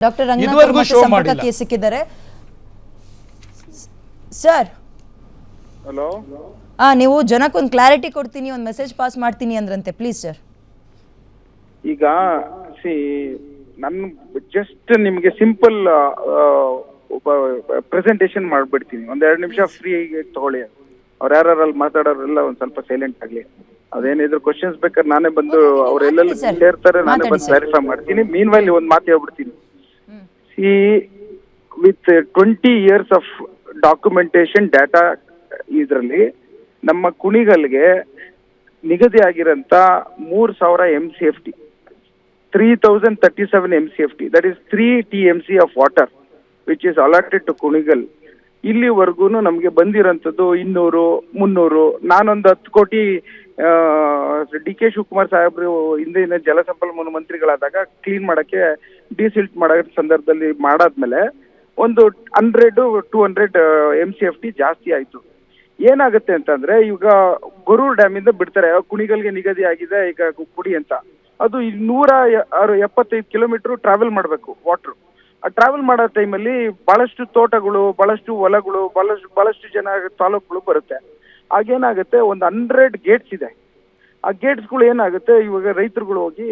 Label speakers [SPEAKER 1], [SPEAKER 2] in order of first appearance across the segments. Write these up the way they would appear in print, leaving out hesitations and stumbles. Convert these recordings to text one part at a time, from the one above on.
[SPEAKER 1] Doctor
[SPEAKER 2] ಇದುವರೆಗೂ show ಮಾಡಿಲ್ಲ.
[SPEAKER 1] ಸಂಪರ್ಕಕ್ಕೆ ಸಿಕ್ಕಿದ್ದಾರೆ ಸರ್.
[SPEAKER 3] ಹಲೋ,
[SPEAKER 1] ನೀವು ಜನಕ್ಕೊಂದು ಕ್ಲಾರಿಟಿ ಕೊಡ್ತೀನಿ, ಒಂದು ಮೆಸೇಜ್ ಪಾಸ್ ಮಾಡ್ತೀನಿ ಅಂದ್ರಂತೆ. Please sir.
[SPEAKER 3] ಈಗ ನಾನು ಜಸ್ಟ್ ನಿಮಗೆ ಸಿಂಪಲ್ ಪ್ರೆಸೆಂಟೇಷನ್ ಮಾಡ್ಬಿಡ್ತೀನಿ. ಒಂದ್ 2 ನಿಮಿಷ ಫ್ರೀ ತಗೊಳ್ಳಿ. ಅವ್ರು ಯಾರಲ್ಲಿ ಮಾತಾಡೋರೆಲ್ಲ ಒಂದ್ ಸ್ವಲ್ಪ ಸೈಲೆಂಟ್ ಆಗ್ಲಿ. ಅದೇನಿದ್ರು ಕ್ವಶನ್ಸ್ ಬೇಕಾದ್ರೆ ನಾನೇ ಬಂದು ಅವ್ರೆಲ್ಲೆಲ್ಲ ಸೇರ್ತಾರೆ, ನಾನೇ ಬಂದು ಕ್ಲಾರಿಫೈ ಮಾಡ್ತೀನಿ. ಮೀನ್ ವೈಲ್ ಒಂದ್ ಮಾತು ಹೇಳ್ಬಿಡ್ತೀನಿ. C, with 20 years of documentation data ಇದರಲ್ಲಿ ನಮ್ಮ ಕುಣಿಗಲ್ಗೆ ನಿಗದಿ ಆಗಿರಂತ 3000 MCFT, 3037 MCFT, that is 3 TMC of water which is allotted to Kunigal. ಇಲ್ಲಿವರೆಗೂ ನಮಗೆ ಬಂದಿರೋಂಥದ್ದು 200, 300. ನಾನೊಂದು 10 ಕೋಟಿ DK ಶಿವಕುಮಾರ್ ಸಾಹೇಬ್ರು ಹಿಂದಿನ ಜಲಸಂಪನ್ಮೂಲ ಮಂತ್ರಿಗಳಾದಾಗ ಕ್ಲೀನ್ ಮಾಡಕ್ಕೆ ಡಿಸಿಲ್ಟ್ ಮಾಡೋ ಸಂದರ್ಭದಲ್ಲಿ ಮಾಡಾದ್ಮೇಲೆ ಒಂದು 100-200 MCFT ಜಾಸ್ತಿ ಆಯ್ತು. ಏನಾಗುತ್ತೆ ಅಂತಂದ್ರೆ, ಈಗ ಗೊರೂರು ಡ್ಯಾಮ್ ಇಂದ ಬಿಡ್ತಾರೆ, ಕುಣಿಗಲ್ಗೆ ನಿಗದಿ ಆಗಿದೆ ಈಗ ಕುಡಿ ಅಂತ. ಅದು 175 ಕಿಲೋಮೀಟರ್ ಟ್ರಾವೆಲ್ ಮಾಡಬೇಕು ವಾಟರ್. ಆ ಟ್ರಾವೆಲ್ ಮಾಡೋ ಟೈಮಲ್ಲಿ ಬಹಳಷ್ಟು ತೋಟಗಳು, ಬಹಳಷ್ಟು ಹೊಲಗಳು, ಬಹಳಷ್ಟು ಜನ ತಾಲೂಕುಗಳು ಬರುತ್ತೆ. ಆಗೇನಾಗುತ್ತೆ, ಒಂದು 100 ಗೇಟ್ಸ್ ಇದೆ. ಆ ಗೇಟ್ಸ್ಗಳು ಏನಾಗುತ್ತೆ, ಇವಾಗ ರೈತರುಗಳು ಹೋಗಿ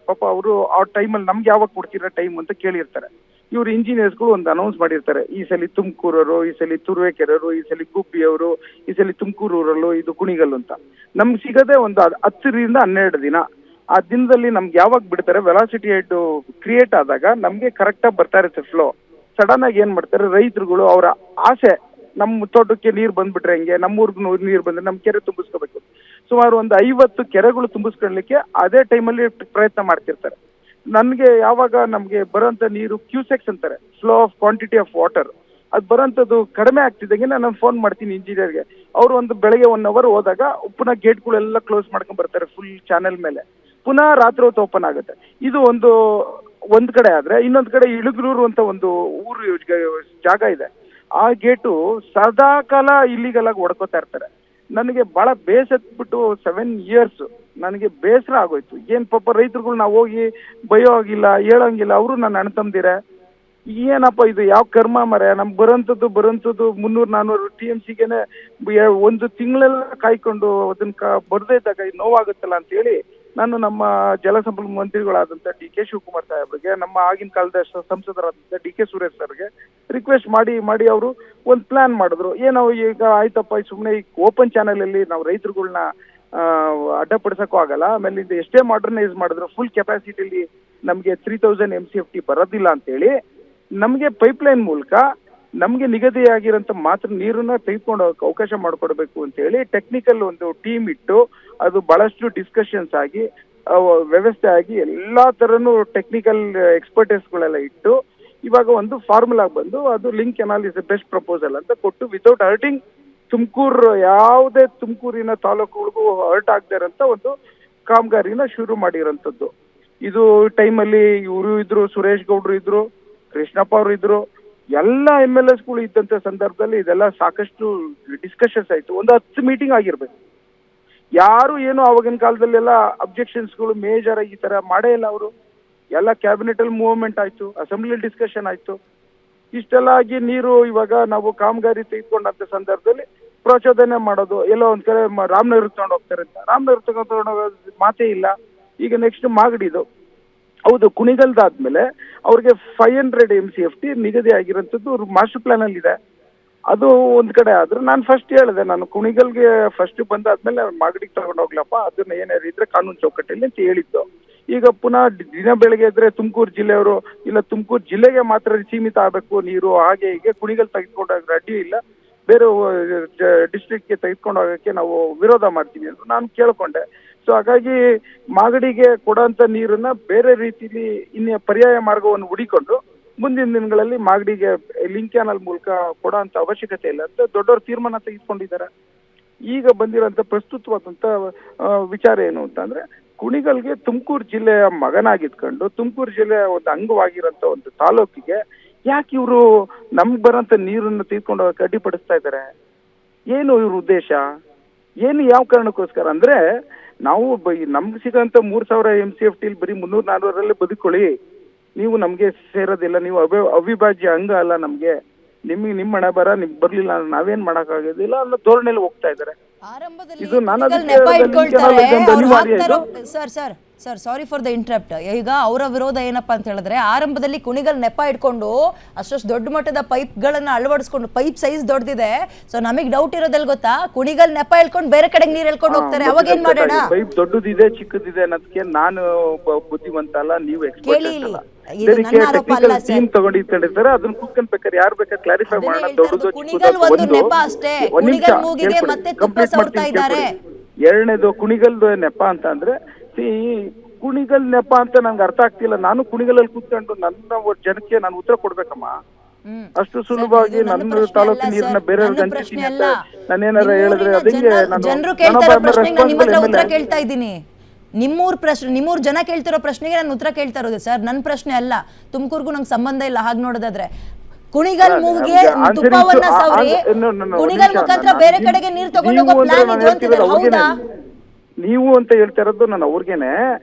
[SPEAKER 3] ಪಾಪ ಅವರು ಆ ಟೈಮಲ್ಲಿ ನಮ್ಗೆ ಯಾವಾಗ ಕೊಡ್ತೀರಾ ಟೈಮ್ ಅಂತ ಕೇಳಿರ್ತಾರೆ. ಇವ್ರು ಇಂಜಿನಿಯರ್ಸ್ಗಳು ಒಂದು ಅನೌನ್ಸ್ ಮಾಡಿರ್ತಾರೆ, ಈ ಸಲ ತುಮಕೂರವರು, ಈ ಸಲ ತುರುವೇಕೆರೆಯವರು, ಈ ಸಲ ಗುಬ್ಬಿಯವರು, ಈ ಸಲ ತುಮಕೂರು ಊರಲ್ಲೂ, ಇದು ಕುಣಿಗಲ್ ಅಂತ. ನಮ್ಗೆ ಸಿಗದೆ ಒಂದು 10ರಿಂದ 12 ದಿನ. ಆ ದಿನದಲ್ಲಿ ನಮ್ಗೆ ಯಾವಾಗ ಬಿಡ್ತಾರೆ, ವೆಲಾಸಿಟಿ ಹೆಡ್ ಕ್ರಿಯೇಟ್ ಆದಾಗ ನಮ್ಗೆ ಕರೆಕ್ಟಾಗಿ ಬರ್ತಾ ಇರುತ್ತೆ ಫ್ಲೋ. ಸಡನ್ ಆಗಿ ಏನ್ ಮಾಡ್ತಾರೆ ರೈತರುಗಳು, ಅವರ ಆಸೆ, ನಮ್ಮ ತೋಟಕ್ಕೆ ನೀರು ಬಂದ್ಬಿಟ್ರೆ ಹೆಂಗೆ, ನಮ್ಮೂರ್ಗು ನೀರು ಬಂದ್ರೆ ನಮ್ಮ ಕೆರೆ ತುಂಬಿಸ್ಕೋಬೇಕು. ಸುಮಾರು ಒಂದು 50 ಕೆರೆಗಳು ತುಂಬಿಸ್ಕೊಳ್ಳಲಿಕ್ಕೆ ಅದೇ ಟೈಮಲ್ಲಿ ಪ್ರಯತ್ನ ಮಾಡ್ತಿರ್ತಾರೆ. ನನ್ಗೆ ಯಾವಾಗ ನಮ್ಗೆ ಬರೋಂಥ ನೀರು ಕ್ಯೂಸೆಕ್ಸ್ ಅಂತಾರೆ, flow of quantity of water, ಅದು ಬರೋಂಥದ್ದು ಕಡಿಮೆ ಆಗ್ತಿದ್ದಂಗೆ ನಾನು ಫೋನ್ ಮಾಡ್ತೀನಿ ಇಂಜಿನಿಯರ್ಗೆ. ಅವರು ಒಂದು ಬೆಳಗ್ಗೆ 1 hour ಹೋದಾಗ ಪುನಃ ಗೇಟ್ಗಳೆಲ್ಲ ಕ್ಲೋಸ್ ಮಾಡ್ಕೊಂಡ್ ಬರ್ತಾರೆ ಫುಲ್ ಚಾನೆಲ್ ಮೇಲೆ. ಪುನಃ ರಾತ್ರಿ ಹೊತ್ತು ಓಪನ್ ಆಗುತ್ತೆ. ಇದು ಒಂದ್ ಕಡೆ ಆದ್ರೆ, ಇನ್ನೊಂದ್ ಕಡೆ ಇಳುಗ್ರೂರು ಅಂತ ಒಂದು ಊರು ಜಾಗ ಇದೆ. ಆ ಗೇಟು ಸದಾ ಕಾಲ ಇಲ್ಲಿಗೆಲ್ಲ ಹೊಡ್ಕೋತಾ ಇರ್ತಾರೆ. ನನಗೆ ಬಹಳ ಬೇಸತ್ಬಿಟ್ಟು 7 years ನನಗೆ ಬೇಸರ ಆಗೋಯ್ತು. ಏನ್ ಪಾಪ ರೈತರುಗಳು ನಾವು ಹೋಗಿ ಬಯೋ ಆಗಿಲ್ಲ, ಹೇಳಂಗಿಲ್ಲ. ಅವರು ನನ್ನ ಅಣ್ಣ ತಮ್ಮದಿರ, ಏನಪ್ಪ ಇದು ಯಾವ ಕರ್ಮ ಮರೆ. ನಮ್ಗೆ ಬರೋಂಥದ್ದು 300-400 TMCಗೆನೆ 1 ತಿಂಗಳೆಲ್ಲ ಕಾಯ್ಕೊಂಡು ಅದನ್ನ ಬರ್ದೇ ಇದ್ದಾಗ ನೋವಾಗುತ್ತಲ್ಲ ಅಂತ ಹೇಳಿ ನಾನು ನಮ್ಮ ಜಲಸಂಪನ್ಮೂಲ ಮಂತ್ರಿಗಳಾದಂಥ DK ಶಿವಕುಮಾರ್ ಸಾಹೇಬ್ರಿಗೆ, ನಮ್ಮ ಆಗಿನ ಕಾಲದ ಸಂಸದರಾದಂಥ DK ಸುರೇಶ್ ಸರ್ಗೆ ರಿಕ್ವೆಸ್ಟ್ ಮಾಡಿ ಅವರು ಒಂದು ಪ್ಲಾನ್ ಮಾಡಿದ್ರು. ಏನೋ ಈಗ ಆಯ್ತಪ್ಪ, ಸುಮ್ಮನೆ ಈ ಓಪನ್ ಚಾನೆಲ್ ಅಲ್ಲಿ ನಾವು ರೈತರುಗಳನ್ನ ಅಡ್ಡಪಡಿಸಕ್ಕೂ ಆಗಲ್ಲ. ಆಮೇಲೆ ಇದು ಎಷ್ಟೇ ಮಾಡರ್ನೈಸ್ ಮಾಡಿದ್ರು ಫುಲ್ ಕೆಪಾಸಿಟಿಲಿ ನಮಗೆ 3000 MCFT ಬರೋದಿಲ್ಲ ಅಂತೇಳಿ ನಮಗೆ ಪೈಪ್ಲೈನ್ ಮೂಲಕ ನಮಗೆ ನಿಗದಿಯಾಗಿರೋಂಥ ಮಾತ್ರ ನೀರನ್ನ ತೆಗೆದುಕೊಂಡು ಹೋಗಕ್ಕೆ ಅವಕಾಶ ಮಾಡಿಕೊಡ್ಬೇಕು ಅಂತೇಳಿ ಟೆಕ್ನಿಕಲ್ ಒಂದು ಟೀಮ್ ಇಟ್ಟು, ಅದು ಬಹಳಷ್ಟು ಡಿಸ್ಕಷನ್ಸ್ ಆಗಿ ವ್ಯವಸ್ಥೆ ಆಗಿ ಎಲ್ಲಾ ತರನು ಟೆಕ್ನಿಕಲ್ ಎಕ್ಸ್ಪರ್ಟೈಸ್ಗಳೆಲ್ಲ ಇಟ್ಟು ಇವಾಗ ಒಂದು ಫಾರ್ಮುಲಾ ಬಂದು ಅದು link canal is best proposal ಅಂತ ಕೊಟ್ಟು, ವಿತೌಟ್ ಹರ್ಟಿಂಗ್ ತುಮಕೂರು, ಯಾವುದೇ ತುಮಕೂರಿನ ತಾಲೂಕುಗಳಿಗೂ ಹರ್ಟ್ ಆಗದೆ ಇರೋಂಥ ಒಂದು ಕಾಮಗಾರಿನ ಶುರು ಮಾಡಿರೋಂಥದ್ದು. ಇದು ಟೈಮಲ್ಲಿ ಇವರು ಇದ್ರು, ಸುರೇಶ್ ಗೌಡ್ರು ಇದ್ರು, ಕೃಷ್ಣಪ್ಪ ಅವರು ಇದ್ರು, ಎಲ್ಲ MLSಗಳು ಇದ್ದಂಥ ಸಂದರ್ಭದಲ್ಲಿ ಇದೆಲ್ಲ ಸಾಕಷ್ಟು ಡಿಸ್ಕಷನ್ಸ್ ಆಯ್ತು. ಒಂದು 10 ಮೀಟಿಂಗ್ ಆಗಿರ್ಬೇಕು. ಯಾರು ಏನು ಆವಾಗಿನ ಕಾಲದಲ್ಲೆಲ್ಲ ಅಬ್ಜೆಕ್ಷನ್ಸ್ಗಳು ಮೇಜರ್ ಆಗಿ ಈ ತರ ಮಾಡೇ ಇಲ್ಲ. ಅವರು ಎಲ್ಲ ಕ್ಯಾಬಿನೆಟ್ ಅಲ್ಲಿ ಮೂವ್ಮೆಂಟ್ ಆಯ್ತು, ಅಸೆಂಬ್ಲಿ ಡಿಸ್ಕಷನ್ ಆಯ್ತು. ಇಷ್ಟೆಲ್ಲ ಆಗಿ ನೀರು ಇವಾಗ ನಾವು ಕಾಮಗಾರಿ ತೆಗೆದುಕೊಂಡಂತ ಸಂದರ್ಭದಲ್ಲಿ ಪ್ರಚೋದನೆ ಮಾಡೋದು, ಎಲ್ಲೋ ಒಂದ್ ಕಡೆ ರಾಮನಗರ ತಗೊಂಡು ಹೋಗ್ತಾರೆ ಅಂತ. ರಾಮನಗರ ತಗೊಂಡು ಹೋಗೋದು ಮಾತೇ ಇಲ್ಲ. ಈಗ ನೆಕ್ಸ್ಟ್ ಮಾಗಡಿದು, ಹೌದು ಕುಣಿಗಲ್ದಾದ್ಮೇಲೆ ಅವ್ರಿಗೆ 500 MCFT ನಿಗದಿ ಆಗಿರೋಂಥದ್ದು ಮಾಸ್ಟರ್ ಪ್ಲಾನ್ ಅಲ್ಲಿ ಇದೆ. ಅದು ಒಂದ್ ಕಡೆ ಆದ್ರೆ ನಾನು ಫಸ್ಟ್ ಹೇಳಿದೆ, ನಾನು ಕುಣಿಗಲ್ಗೆ ಫಸ್ಟ್ ಬಂದಾದ್ಮೇಲೆ ಮಾಗಡಿಗೆ ತಗೊಂಡು ಹೋಗ್ಲಪ್ಪ, ಅದನ್ನ ಏನಾದ್ರು ಇದ್ರೆ ಕಾನೂನು ಚೌಕಟ್ಟಲ್ಲಿ ಅಂತ ಹೇಳಿದ್ದು. ಈಗ ಪುನಃ ದಿನ ಬೆಳಗ್ಗೆ ಇದ್ರೆ ತುಮಕೂರು ಜಿಲ್ಲೆಯವರು, ಇಲ್ಲ ತುಮಕೂರು ಜಿಲ್ಲೆಗೆ ಮಾತ್ರ ಸೀಮಿತ ಆಗಬೇಕು ನೀರು, ಹಾಗೆ ಹೀಗೆ ಕುಣಿಗಲ್ ತೆಗೆದುಕೊಂಡೋಗ ಅಡ್ಡಿ ಇಲ್ಲ, ಬೇರೆ ಡಿಸ್ಟ್ರಿಕ್ಟ್ಗೆ ತೆಗೆದುಕೊಂಡು ಹೋಗಕ್ಕೆ ನಾವು ವಿರೋಧ ಮಾಡ್ತೀವಿ ಅಂತ ನಾನು ಕೇಳ್ಕೊಂಡೆ. ಸೊ ಹಾಗಾಗಿ ಮಾಗಡಿಗೆ ಕೊಡೋಂಥ ನೀರನ್ನ ಬೇರೆ ರೀತಿಲಿ ಇನ್ನ ಪರ್ಯಾಯ ಮಾರ್ಗವನ್ನು ಹುಡಿಕೊಂಡು ಮುಂದಿನ ದಿನಗಳಲ್ಲಿ ಮಾಗಡಿಗೆ ಲಿಂಕ್ ಕ್ಯಾನಲ್ ಮೂಲಕ ಕೊಡೋ ಅಂತ ಅವಶ್ಯಕತೆ ಇಲ್ಲ ಅಂತ ದೊಡ್ಡವರು ತೀರ್ಮಾನ ತೆಗೆದುಕೊಂಡಿದ್ದಾರೆ. ಈಗ ಬಂದಿರೋಂಥ ಪ್ರಸ್ತುತವಾದಂಥ ವಿಚಾರ ಏನು ಅಂತಂದ್ರೆ, ಕುಣಿಗಲ್ಗೆ ತುಮಕೂರು ಜಿಲ್ಲೆಯ ಮಗನಾಗಿದ್ಕೊಂಡು ತುಮಕೂರು ಜಿಲ್ಲೆಯ ಒಂದು ಅಂಗವಾಗಿರೋಂಥ ಒಂದು ತಾಲೂಕಿಗೆ ಯಾಕೆ ಇವರು ನಮ್ಗೆ ಬರೋಂಥ ನೀರನ್ನು ತೆಗೆದುಕೊಂಡು ಹೋಗಕ್ಕೆ ಅಡ್ಡಿಪಡಿಸ್ತಾ ಇದ್ದಾರೆ? ಏನು ಇವ್ರ ಉದ್ದೇಶ ಏನು? ಯಾವ ಕಾರಣಕ್ಕೋಸ್ಕರ ಅಂದ್ರೆ, ನಾವು ನಮ್ಗೆ ಸಿಗೋಂಥ 3000 MCFT ಬರೀ 300-400 ಬದುಕೊಳ್ಳಿ. ನೀವು ನಮ್ಗೆ ಸೇರೋದಿಲ್ಲ, ನೀವು ಅವಿಭಾಜ್ಯ ಅಂಗ ಅಲ್ಲ ನಮ್ಗೆ, ನಿಮ್ಮ ಹಣೆ ಬರ ನಿಮ್ಗೆ ಬರ್ಲಿಲ್ಲ ನಾವೇನ್ ಮಾಡಕ್ಕಾಗೋದಿಲ್ಲ ಅನ್ನೋ ಧೋರಣೆಯಲ್ಲಿ ಹೋಗ್ತಾ ಇದ್ದಾರೆ. ಇದು
[SPEAKER 1] sir sorry for the interrupt. ಈಗ ಅವರ ವಿರೋಧ ಏನಪ್ಪಾ ಅಂತ ಹೇಳಿದ್ರೆ, ಆರಂಭದಲ್ಲಿ ಕುಣಿಗಲ್ ನೆಪ ಇಟ್ಕೊಂಡು ಅಷ್ಟೊಷ್ಟು ದೊಡ್ಡ ಮಟ್ಟದ ಪೈಪ್ಗಳನ್ನ ಅಳವಡಿಸ್ಕೊಂಡು, ಪೈಪ್ ಸೈಜ್ ದೊಡ್ಡದಿದೆ, ಸೊ ನಮಗೆ ಡೌಟ್ ಇರೋದಲ್ಲಿ ಗೊತ್ತಾ, ಕುಣಿಗಲ್ ನೆಪ ಇಳ್ಕೊಂಡು ಬೇರೆ ಕಡೆಗೆ ನೀರ್ ಎಳ್ಕೊಂಡು ಹೋಗ್ತಾರೆ, ಅವಾಗ ಏನ್ ಮಾಡೋಣ?
[SPEAKER 3] ಪೈಪ್ ದೊಡ್ಡದಿದೆ ಚಿಕ್ಕದಿದೆ ಅನ್ನೋದಕ್ಕೆ ನಾನು ಬುದ್ಧಿವಂತ ಅಲ್ಲ, ನೀವು
[SPEAKER 1] ಕೇಳಿ
[SPEAKER 3] ಟೀಮ್ ತಗೊಂಡಿರ್ತಾರೆ, ಅದನ್ನ ಕೂತ್ಕೊಂಡ್ ಬೇಕಾದ್ರೆ ಯಾರು ಬೇಕಾದ್ರೆ ಕ್ಲಾರಿಫೈ ಮಾಡೋಣ. ದೊಡ್ಡದು
[SPEAKER 1] ಕುಣಿಗಲ್ ಒಂದು ನೆಪ ಅಷ್ಟೇ, ಕುಣಿಗಲ್ ಮೂಗಿಗೆ ಮತ್ತೆ ತುಪ್ಪ ಸವರ್ತಾ ಇದ್ದಾರೆ.
[SPEAKER 3] ಎರಡನೇದು ಕುಣಿಗಲ್ ನೆಪ ಅಂತ ಅಂದ್ರೆ, ಕುಣಿಗಲ್ ನೆಪ ಅಂತ ನಂಗೆ ಅರ್ಥ ಆಗ್ತಿಲ್ಲ. ನಾನು ಕುಣಿಗಲಲ್ಲಿ ಕೂತ್ಕೊಂಡು ನನ್ನ ಜನಕ್ಕೆ ನಾನು ಉತ್ತರ ಕೊಡ್ಬೇಕಮ್ಮ. ಅಷ್ಟು ಸುಲಭವಾಗಿ ನನ್ನ ತಾಲೂಕು ನೀರನ್ನ ಬೇರೆ ನಾನೇನಾರ ಹೇಳಿದ್ರೆ
[SPEAKER 1] ಜನರು ಕೇಳ್ತಾರೋ ಪ್ರಶ್ನೆಗೆ ನಿಮ್ಮ ಹತ್ರ ಉತ್ತರ ಕೇಳ್ತಾ ಇದ್ದೀನಿ. ನಿಮ್ಮೂರ್ ಪ್ರಶ್ನೆ, ನಿಮ್ಮೂರ್ ಜನ ಕೇಳ್ತಿರೋ ಪ್ರಶ್ನೆಗೆ ನಾನು ಉತ್ತರ ಕೇಳ್ತಾ ಇರೋದು ಸರ್, ನನ್ನ ಪ್ರಶ್ನೆ ಅಲ್ಲ. ತುಮಕೂರ್ಗೂ ನಂಗೆ ಸಂಬಂಧ ಇಲ್ಲ ಹಾಗೆ ನೋಡೋದಾದ್ರೆ. ಕುಣಿಗಲ್ ಮೂಗಿಗೆ ತುಪ್ಪವನ್ನ ಸವರಿ ಕುಣಿಗಲ್ ಮುಖಾಂತರ ಬೇರೆ ಕಡೆಗೆ ನೀರು ತಗೊಂಡು ಹೋಗೋ ಪ್ಲಾನ್ ಇದು ಅಂತಿದ್ದಾರೆ, ಹೌದಾ?
[SPEAKER 3] ನೀವು ಅಂತ ಹೇಳ್ತಾ ಇರೋದು ನಾನು ಅವ್ರಿಗೇನೆ,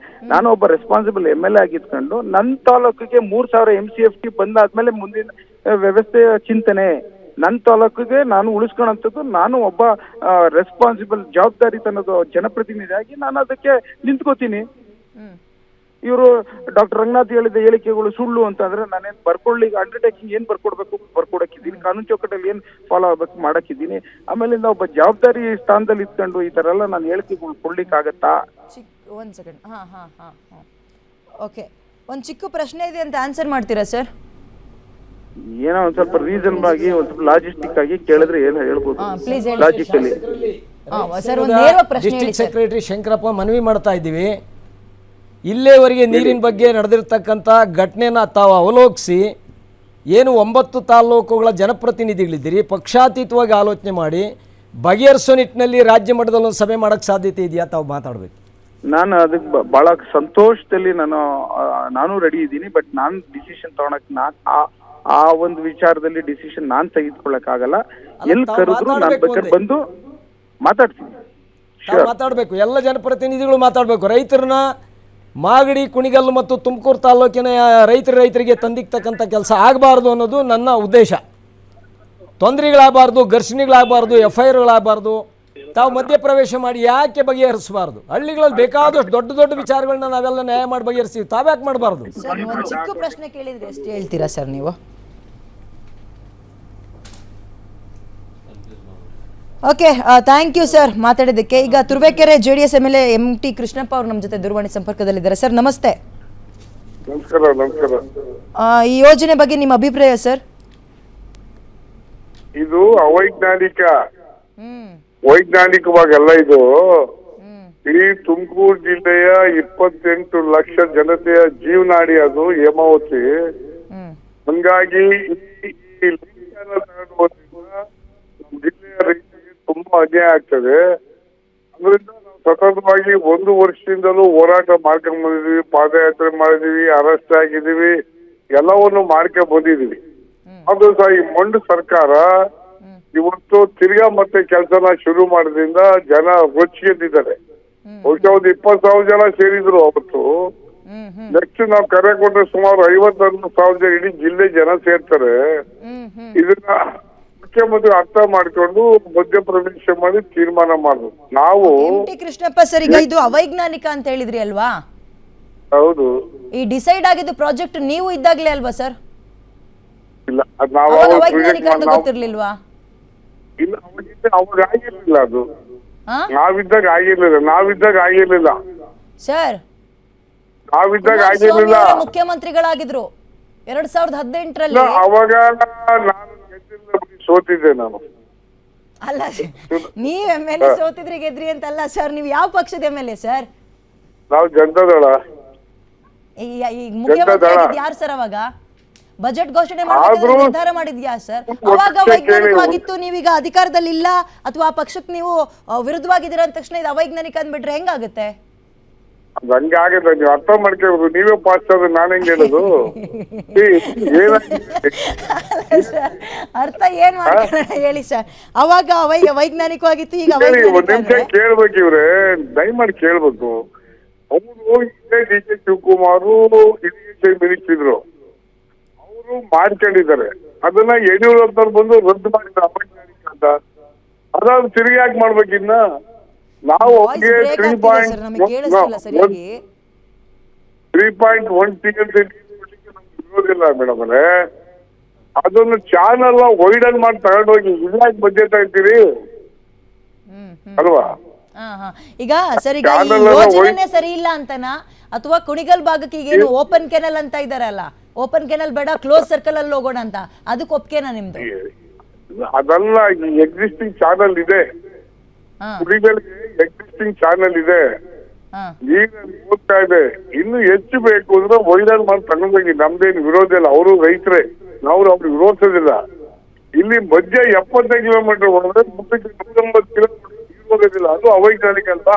[SPEAKER 3] ನಾನು ಒಬ್ಬ ರೆಸ್ಪಾನ್ಸಿಬಲ್ MLA ಆಗಿದ್ಕೊಂಡು ನನ್ನ ತಾಲೂಕಿಗೆ 3000 MCFT ಬಂದಾದ್ಮೇಲೆ ಮುಂದಿನ ವ್ಯವಸ್ಥೆಯ ಚಿಂತನೆ, ನನ್ನ ತಾಲೂಕಿಗೆ ನಾನು ಉಳಿಸ್ಕೊಳ್ಳೋಂಥದ್ದು, ನಾನು ಒಬ್ಬ ರೆಸ್ಪಾನ್ಸಿಬಲ್ ಜವಾಬ್ದಾರಿತನದ ಜನಪ್ರತಿನಿಧಿಯಾಗಿ ನಾನು ಅದಕ್ಕೆ ನಿಂತ್ಕೋತೀನಿ. ಇವರು ಡಾಕ್ಟರ್ ರಂಗನಾಥ್ ಹೇಳಿದ ಹೇಳಿಕೆಗಳು ಸುಳ್ಳು ಅಂತಂದ್ರೆ ನಾನೇನ್ ಬರ್ಕೊಳ್ಳಿಕ್ಕೆ ಅಂಡರ್ಟೇಕಿಂಗ್ ಏನ್ ಬರ್ಕೊಡಕ್ಕಿದ್ದೀನಿ, ಕಾನೂನು ಚೌಕಟ್ಟಲ್ಲಿ ಏನ್ ಫಾಲೋ ಆಗ್ಬೇಕು ಮಾಡಕ್ಕಿದ್ದೀನಿ. ಆಮೇಲಿಂದ ಒಬ್ಬ ಜವಾಬ್ದಾರಿ ಸ್ಥಾನದಲ್ಲಿ ಇಟ್ಕೊಂಡು ಈ ತರ ಎಲ್ಲ ನಾನು ಹೇಳಿಕೆಗಳು ಕೊಡ್ಲಿಕ್ಕೆ ಆಗತ್ತಾ?
[SPEAKER 1] ಒಂದ್ ಸೆಕೆಂಡ್. ಓಕೆ, ಒಂದ್ ಚಿಕ್ಕ ಪ್ರಶ್ನೆ ಇದೆ ಅಂತ ಆನ್ಸರ್ ಮಾಡ್ತೀರಾ ಸರ್?
[SPEAKER 3] ಏನೋ ಒಂದ್ ಸ್ವಲ್ಪ ರೀಸನಬಲ್ ಆಗಿ, ಒಂದ್ ಸ್ವಲ್ಪ ಲಾಜಿಸ್ಟಿಕ್ ಆಗಿ ಕೇಳಿದ್ರೆ ಏನು ಹೇಳ್ಬೋದು.
[SPEAKER 1] ಪ್ಲೀಸ್ ಹೇಳಿ
[SPEAKER 3] ಲಾಜಿಕಲಿ.
[SPEAKER 1] ಸರ್ ಒಂದು ನೇರ ಪ್ರಶ್ನೆ ಹೇಳಿ.
[SPEAKER 2] ಡಿಸ್ಟ್ರಿಕ್ಟ್ ಸೆಕ್ರೆಟರಿ ಶಂಕರಪ್ಪ ಮನವಿ ಮಾಡ್ತಾ ಇದ್ದೀವಿ, ಇಲ್ಲೇವರೆಗೆ ನೀರಿನ ಬಗ್ಗೆ ನಡೆದಿರ್ತಕ್ಕಂಥ ಘಟನೆನ ತಾವು ಅವಲೋಕಿಸಿ, ಏನು 9 ತಾಲೂಕುಗಳ ಜನಪ್ರತಿನಿಧಿಗಳಿದ್ದೀರಿ, ಪಕ್ಷಾತೀತವಾಗಿ ಆಲೋಚನೆ ಮಾಡಿ ಬಗೆಹರಿಸೋ ನಿಟ್ಟಿನಲ್ಲಿ ರಾಜ್ಯ ಮಟ್ಟದಲ್ಲಿ ಒಂದು ಸಭೆ ಮಾಡೋಕ್ಕೆ ಸಾಧ್ಯತೆ ಇದೆಯಾ? ತಾವು ಮಾತಾಡಬೇಕು.
[SPEAKER 3] ನಾನು ಅದಕ್ಕೆ ಬಹಳ ಸಂತೋಷದಲ್ಲಿ ನಾನು ರೆಡಿ ಇದ್ದೀನಿ. ಬಟ್ ನಾನು ಡಿಸಿಷನ್ ತಗೊಳಕ್ ಆ ಒಂದು ವಿಚಾರದಲ್ಲಿ ಡಿಸಿಷನ್ ನಾನು ತೆಗೆದುಕೊಳ್ಳಕ್ಕಾಗಲ್ಲ. ಎಲ್ಲಿ ಕರೆದ್ರು ನಾನು ಬೇಕಾದ್ರೆ ಬಂದು ಮಾತಾಡ್ತೀನಿ.
[SPEAKER 2] ಮಾತಾಡಬೇಕು, ಎಲ್ಲ ಜನಪ್ರತಿನಿಧಿಗಳು ಮಾತಾಡಬೇಕು. ರೈತರನ್ನ ಮಾಗಡಿ, ಕುಣಿಗಲ್ ಮತ್ತು ತುಮಕೂರು ತಾಲೂಕಿನ ರೈತರಿಗೆ ತಂದಿಕ್ತಕ್ಕಂಥ ಕೆಲಸ ಆಗಬಾರ್ದು ಅನ್ನೋದು ನನ್ನ ಉದ್ದೇಶ. ತೊಂದರೆಗಳಾಗಬಾರ್ದು, ಘರ್ಷಣೆಗಳಾಗಬಾರ್ದು, FIRಗಳಾಗಬಾರ್ದು. ತಾವು ಮಧ್ಯಪ್ರವೇಶ ಮಾಡಿ ಯಾಕೆ ಬಗೆಹರಿಸಬಾರ್ದು? ಹಳ್ಳಿಗಳಲ್ಲಿ ಬೇಕಾದಷ್ಟು ದೊಡ್ಡ ದೊಡ್ಡ ವಿಚಾರಗಳನ್ನ ನಾವೆಲ್ಲ ನ್ಯಾಯ ಮಾಡಿ ಬಗೆಹರಿಸ್ತೀವಿ, ತಾವ್ಯಾಕೆ ಮಾಡಬಾರ್ದು?
[SPEAKER 1] ಸರ್ ಒಂದು ಚಿಕ್ಕ ಪ್ರಶ್ನೆ ಕೇಳಿದ್ರೆ ಎಷ್ಟು ಹೇಳ್ತೀರಾ ಸರ್ ನೀವು? ಓಕೆ, ಥ್ಯಾಂಕ್ ಯು ಸರ್ ಮಾತಾಡಿದ್ದಕ್ಕೆ. ಈಗ Turuvekere JDS MLA MT Krishnappa ಅವರು ನಮ್ಮ ಜೊತೆ ದೂರವಾಣಿ ಸಂಪರ್ಕದಲ್ಲಿದ್ದಾರೆ. ಸರ್ ನಮಸ್ತೆ.
[SPEAKER 4] ನಮಸ್ಕಾರ. ನಮಸ್ಕಾರ.
[SPEAKER 1] ಈ ಯೋಜನೆ ಬಗ್ಗೆ ನಿಮ್ಮ ಅಭಿಪ್ರಾಯ ಸರ್?
[SPEAKER 4] ಇದು ವೈಜ್ಞಾನಿಕವಾಗಲ್ಲ. ಇದು ಇಡೀ ತುಮಕೂರು ಜಿಲ್ಲೆಯ 28 ಲಕ್ಷ ಜನತೆಯ ಜೀವನಾಡಿ ಅದು ಹೇಮಾವತಿ. ಹಂಗಾಗಿ ಜಿಲ್ಲೆಯ ರೈತರಿಗೆ ತುಂಬಾ ಅನ್ಯಾಯ ಆಗ್ತದೆ. ಅದರಿಂದ ನಾವು ಸತತವಾಗಿ 1 ವರ್ಷದಿಂದಲೂ ಹೋರಾಟ ಮಾಡ್ಕೊಂಡ್ ಬಂದಿದೀವಿ, ಪಾದಯಾತ್ರೆ ಮಾಡಿದೀವಿ, ಅರೆಸ್ಟ್ ಆಗಿದ್ದೀವಿ, ಎಲ್ಲವನ್ನು ಮಾಡ್ಕೊಂಡ್ ಬಂದಿದೀವಿ. ಅದು ಸಹ ಈ ಮೊಂಡು ಸರ್ಕಾರ ಇವತ್ತು ತಿರ್ಗಾ ಮತ್ತೆ ಕೆಲಸನ ಶುರು ಮಾಡೋದ್ರಿಂದ ಜನ ರೊಚ್ಚಿಗೆದ್ದಿದ್ದಾರೆ. ಬಹುಶಃ ಒಂದು 20,000 ಜನ ಸೇರಿದ್ರು ಅವತ್ತು. ನೆಕ್ಸ್ಟ್ ನಾವು ಕರೆ ಕೊಟ್ರೆ ಸುಮಾರು 51,000 ಜನ ಇಡೀ ಜಿಲ್ಲೆ ಜನ ಸೇರ್ತಾರೆ. ಇದನ್ನ ಮುಖ್ಯಮಂತ್ರಿ ಅರ್ಥ ಮಾಡ್ಕೊಂಡು ಮಧ್ಯಪ್ರವೇಶ ಮಾಡಿ ತೀರ್ಮಾನ ಮಾಡ್ಬೇಕು. ನಾವು
[SPEAKER 1] ಕೃಷ್ಣಪ್ಪ ಸರ್, ಈಗ ಇದು ಅವೈಜ್ಞಾನಿಕ ಅಂತ ಹೇಳಿದ್ರಿ ಅಲ್ವಾ?
[SPEAKER 4] ಹೌದು.
[SPEAKER 1] ಈ ಡಿಸೈಡ್ ಆಗಿದ್ದು ಪ್ರಾಜೆಕ್ಟ್ ನೀವು ಇದ್ದಾಗ್ಲೇ ಅಲ್ವಾ ಸರ್?
[SPEAKER 4] ಇಲ್ಲ, ಅದು ನಾವು
[SPEAKER 1] ಅವೈಜ್ಞಾನಿಕ ಅಂತ ಗೊತ್ತಿರ್ಲಿಲ್ವಾ?
[SPEAKER 4] ಇಲ್ಲ, ಅವಾಗ ಆಗಿರ್ಲಿಲ್ಲ. ಅದು ನಾವಿದ್ದಾಗ ಆಗಿರ್ಲಿಲ್ಲ
[SPEAKER 1] ಸರ್.
[SPEAKER 4] ನಾವಿದ್ದಾಗ ಆಗಿರ್ಲಿಲ್ಲ.
[SPEAKER 1] ಮುಖ್ಯಮಂತ್ರಿಗಳಾಗಿದ್ರು 2018ರಲ್ಲಿ.
[SPEAKER 4] ಅವಾಗ ನಾನು ಸೋತಿದ್ದೆ. ನಾನು
[SPEAKER 1] ಅಲ್ಲ, ನೀವ್ MLA ಸೋತಿದ್ರಿ ಗೆದ್ರಿ ಅಂತಲ್ಲ ಸರ್. ನೀವು ಯಾವ ಪಕ್ಷದ MLA ಸರ್?
[SPEAKER 4] ನಾವು ಜನತಾದಳ.
[SPEAKER 1] ಈಗ ಮುಖ್ಯಮಂತ್ರಿ ಯಾರು ಸರ್? ಅವಾಗ ಬಜೆಟ್ ಘೋಷಣೆ ಮಾಡಬೇಕು ನಿರ್ಧಾರ ಮಾಡಿದ್ಯಾ ಸರ್? ಅವಾಗ ವೈಜ್ಞಾನಿಕವಾಗಿತ್ತು. ನೀವೀಗ ಅಧಿಕಾರದಲ್ಲಿ ಇಲ್ಲ ಅಥವಾ ಆ ಪಕ್ಷಕ್ಕೆ ನೀವು ವಿರುದ್ಧವಾಗಿದ್ದೀರಾ ಅಂದ ತಕ್ಷಣ ಇದು ಅವೈಜ್ಞಾನಿಕ ಅಂದ್ಬಿಟ್ರೆ ಹೆಂಗಾಗುತ್ತೆ?
[SPEAKER 4] ಹಂಗೆ ಆಗಿದೆ, ನೀವು ಅರ್ಥ ಮಾಡ್ಕೋಬೇಕು. ನೀವೇ ಪಾಸ್ ಆದ್ರೆ ನಾನು ಹೆಂಗ್ ಹೇಳುದು?
[SPEAKER 1] ಅರ್ಥ ಏನ್ ಮಾಡ್ಕೊಳ್ಳೋಣ ಹೇಳಿ ಸರ್. ಅವಾಗ ವೈಜ್ಞಾನಿಕವಾಗಿತ್ತು, ಈಗ
[SPEAKER 4] ಒಂದ್ ನಿಮಿಷ ಕೇಳ್ಬೇಕು. ಇವ್ರೆ ದಯಮಾಡಿ ಕೇಳ್ಬೇಕು. ಅವರು ಇದೇ D K Shivakumar irrigation minister ಇದ್ರು, ಅವರು ಮಾಡ್ಕೊಂಡಿದ್ದಾರೆ. ಅದನ್ನ ಯಡಿಯೂರಪ್ಪನವ್ರು ಬಂದು ರದ್ದು ಮಾಡಿದ್ರು ಅವೈಜ್ಞಾನಿಕ ಅಂತ. ಅದಾದ್ರು ತಿರುಗಿ ಯಾಕೆ ಮಾಡ್ಬೇಕಿನ್ನ? ನಾವು ಅವ್ರಿಗೆ 3.1 TMC ವಿರೋಧಿಲ್ಲ ಮೇಡಮ್ ಅವರೇ. ಅದನ್ನು ಚಾನಲ್ ವೈಡನ್ ಮಾಡಿ ತಗೊಂಡೋಗಿ ಇಲ್ಲಾಕ್ ಬಜೆಟ್ ಆಗ್ತೀರಿ ಅಲ್ವಾ?
[SPEAKER 1] ಈಗ ಸರ್, ಈಗ ಈ ಯೋಜನೆ ಸರಿ ಇಲ್ಲ ಅಂತನಾ ಅಥವಾ ಕುಣಿಗಲ್ ಭಾಗಕ್ಕೆ ಈಗೇನು ಓಪನ್ ಕೆನಲ್ ಅಂತ ಇದಾರಲ್ಲ, ಓಪನ್ ಕೆನಲ್ ಬೇಡ ಕ್ಲೋಸ್ ಸರ್ಕಲ್ ಅಲ್ಲಿ ಹೋಗೋಣ ಅಂತ, ಅದಕ್ಕೆ ಒಪ್ಕೆನಾ ನಿಮ್ದು?
[SPEAKER 4] ಅದಲ್ಲ, ಎಕ್ಸಿಸ್ಟಿಂಗ್ ಚಾನಲ್ ಇದೆ, ಕುಣಿಗಲ್ಗೆ ಎಕ್ಸಿಸ್ಟಿಂಗ್ ಚಾನಲ್ ಇದೆ, ಈಗ ಹೋಗ್ತಾ ಇದೆ. ಇನ್ನು ಹೆಚ್ಚು ಬೇಕು ಅಂದ್ರೆ ವೈಡಲ್ ಮಾಡಿ ತಗೊಂಡೋಗಿ, ನಮ್ದೇನು ವಿರೋಧ ಇಲ್ಲ. ಅವರು ರೈತರೇ, ನಾವು ಅವ್ರಿಗೆ ವಿರೋಧಿಸೋದಿಲ್ಲ. ಇಲ್ಲಿ ಮಧ್ಯ 75 ಕಿಲೋಮೀಟರ್ ಹೋದ್ರೆ 190 ಕಿಲೋಮೀಟರ್ ಹೋಗೋದಿಲ್ಲ, ಅದು ಅವೈಜ್ಞಾನಿಕ ಅಂತ.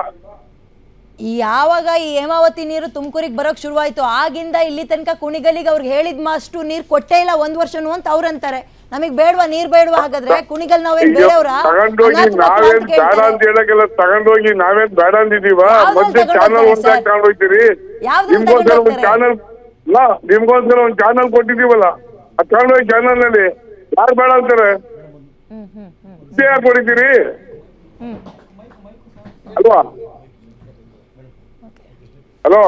[SPEAKER 1] ಯಾವಾಗ ಈ ಹೇಮಾವತಿ ನೀರು ತುಮಕೂರಿಗೆ ಬರೋಕ್ ಶುರುವಾಯ್ತು ಆಗಿಂದ ಇಲ್ಲಿ ತನಕ ಕುಣಿಗಲಿಗೆ ಅವ್ರಿಗೆ ಹೇಳಿದ್ಮಷ್ಟು ನೀರ್ ಕೊಟ್ಟೇ ಇಲ್ಲ 1 ವರ್ಷನೂ ಅಂತ ಅವ್ರು ಅಂತಾರೆ. ನಮಗ್ ಬೇಡವಾ, ನೀರ್ ಬೇಡವಾ? ಹಾಗಾದ್ರೆ ಕುಣಿಗಲ್ ನಾವೇನ್ ಬೇರೆಯವ್ರ?
[SPEAKER 4] ತಗೊಂಡೋಗಿ ನಾವೇನ್ ಬೇಡ ಅಂತ ಹೇಳಕ್ಕೆಲ್ಲ, ತಗೊಂಡೋಗಿ ನಾವೇನ್ ಬೇಡ ಅಂದಿದೀವ? ಮತ್ತೆ ಚಾನಲ್ ಒಂದಾಗಿ ತಗೊಂಡೋಗ್ತೀರಿ. ನಿಮ್ಗೋಸ್ಕರ ಒಂದು ಚಾನಲ್ ಇಲ್ಲ, ನಿಮ್ಗೋಸ್ಕರ ಒಂದು ಚಾನಲ್ ಕೊಟ್ಟಿದೀವಲ್ಲ, ಆ ತಗೊಂಡೋಗಿ ಚಾನಲ್ ನಲ್ಲಿ ಯಾರು ಬೇಡ ಅಂತಾರೆ? ಯಾಕೆ ಹೊಡಿತೀರಿ ಅಲ್ವಾ? ಹಲೋ,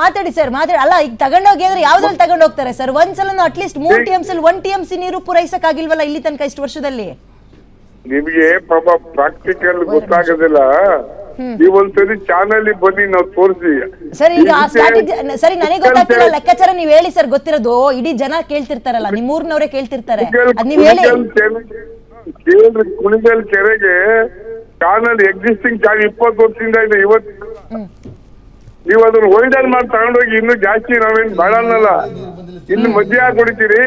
[SPEAKER 1] ಮಾತಾಡಿ ಸರ್, ಮಾತಾಡಿ. ಅಲ್ಲ, ಈಗ ತಗೊಂಡೋಗಿ ಅಂದ್ರೆ ಯಾವ್ದ್ರಲ್ಲಿ ತಗೊಂಡ್ ಹೋಗ್ತಾರೆ ಸರ್? ಒಂದ್ಸಲ ಅಟ್ಲೀಸ್ಟ್ 3 TMC 1 TMC ನೀರು ಪೂರೈಸಕ್ ಆಗಿಲ್ವಲ್ಲ ಇಲ್ಲಿ ತನಕ ಇಷ್ಟು ವರ್ಷದಲ್ಲಿ?
[SPEAKER 4] ನಿಮ್ಗೆ ಪಾಪ ಪ್ರಾಕ್ಟಿಕಲ್ ಗೊತ್ತಾಗೋದಿಲ್ಲ. ನೀವೊಂದ್ಸರಿ ಚಾನಲ್ ಬನ್ನಿ, ನಾವು ತೋರಿಸಿ.
[SPEAKER 1] ಸರ್, ಈಗ ಸರಿ, ನನಗೆ ಗೊತ್ತಾಗ್ತಿಲ್ಲ ಲೆಕ್ಕಾಚಾರ ನೀವ್ ಹೇಳಿ ಸರ್. ಗೊತ್ತಿರೋದು ಇಡೀ ಜನ ಕೇಳ್ತಿರ್ತಾರಲ್ಲ, ನಿಮ್ಮೂರ್ನವರೇ ಕೇಳ್ತಿರ್ತಾರೆ, ಅದ್ ನೀವ್ ಹೇಳಿ.
[SPEAKER 4] ಕೇಳ್ರಿ, ಕುಣಿಗಲ್ ಕೆರೆಗೆ ಚಾನಲ್ ಎಕ್ಸಿಸ್ಟಿಂಗ್ ಚಾನಲ್ 20 ವರ್ಷದಿಂದ ಇದೆ. ಇವತ್ತು ನೀವು ಅದನ್ನ ವೈಡನ್ ಮಾಡಿ ತಗೊಂಡೋಗಿ ಇನ್ನೂ ಜಾಸ್ತಿ ನಾವೇನ್ ಬೇಡ ಅನ್ನಲ್ಲ. ಇನ್ನು ಮಧ್ಯ ಹಾಕಿ ಹೊಡಿತೀರಿ.